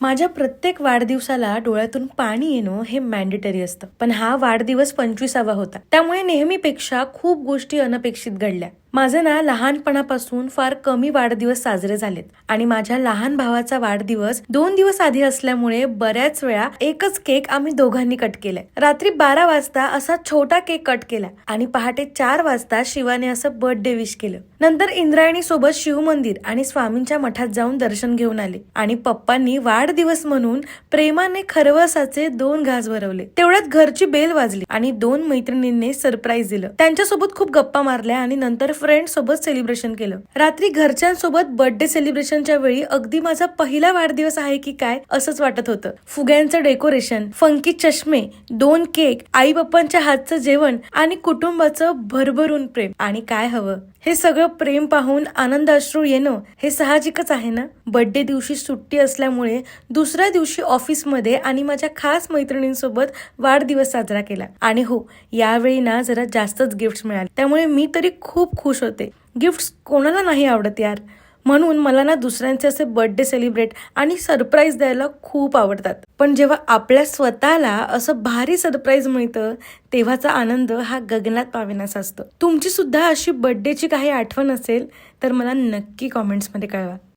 माझ्या प्रत्येक वाढदिवसाला डोळ्यातून पाणी येणं हे मॅन्डेटरी असतं, पण हा वाढदिवस 25वा होता, त्यामुळे नेहमीपेक्षा खूप गोष्टी अनपेक्षित घडल्या. माझे ना लहानपणापासून फार कमी वाढदिवस साजरे झालेत आणि माझ्या लहान भावाचा वाढदिवस 2 दिवस आधी असल्यामुळे बऱ्याच वेळा एकच केक आम्ही दोघांनी कट केलाय. रात्री 12 वाजता असा छोटा केक कट केला आणि पहाटे 4 वाजता शिवाने असं बर्थडे विश केलं. नंतर इंद्रायणी सोबत शिव मंदिर आणि स्वामींच्या मठात जाऊन दर्शन घेऊन आले आणि पप्पांनी वाढदिवस म्हणून प्रेमाने खरवसाचे 2 घास भरवले. तेवढ्यात घरची बेल वाजली आणि 2 मैत्रिणींनी सरप्राईज दिलं. त्यांच्यासोबत खूप गप्पा मारल्या आणि नंतर फ्रेंड सोबत सेलिब्रेशन केलं. रात्री घरच्यांसोबत बर्थडे सेलिब्रेशनच्या वेळी अगदी माझा पहिला वाढदिवस आहे की काय असंच वाटत होतं. फुग्यांचं डेकोरेशन, फंकी चष्मे, 2 केक, आई बाप्पांच्या हातचं जेवण आणि कुटुंबाचं भरभरून प्रेम. आणि काय हवं? हे सगळं प्रेम पाहून आनंद अश्रू येणं हे साहजिकच आहे ना. बर्थडे दिवशी सुट्टी असल्यामुळे दुसऱ्या दिवशी ऑफिसमध्ये आणि माझ्या खास मैत्रिणींसोबत वाढदिवस साजरा केला. आणि हो, यावेळी ना जरा जास्तच गिफ्ट्स मिळाले, त्यामुळे मी तरी खूप खुश होते. गिफ्ट्स कोणाला नाही आवडत यार. म्हणून मला ना दुसऱ्यांचे असे बर्थडे सेलिब्रेट आणि सरप्राईज द्यायला खूप आवडतात. पण जेव्हा आपल्या स्वतःला असं भारी सरप्राईज मिळतं तेव्हाचा आनंद हा गगनात पावेनासा असतो. तुमची सुद्धा अशी बर्थडेची काही आठवण असेल तर मला नक्की कॉमेंट्समध्ये कळवा.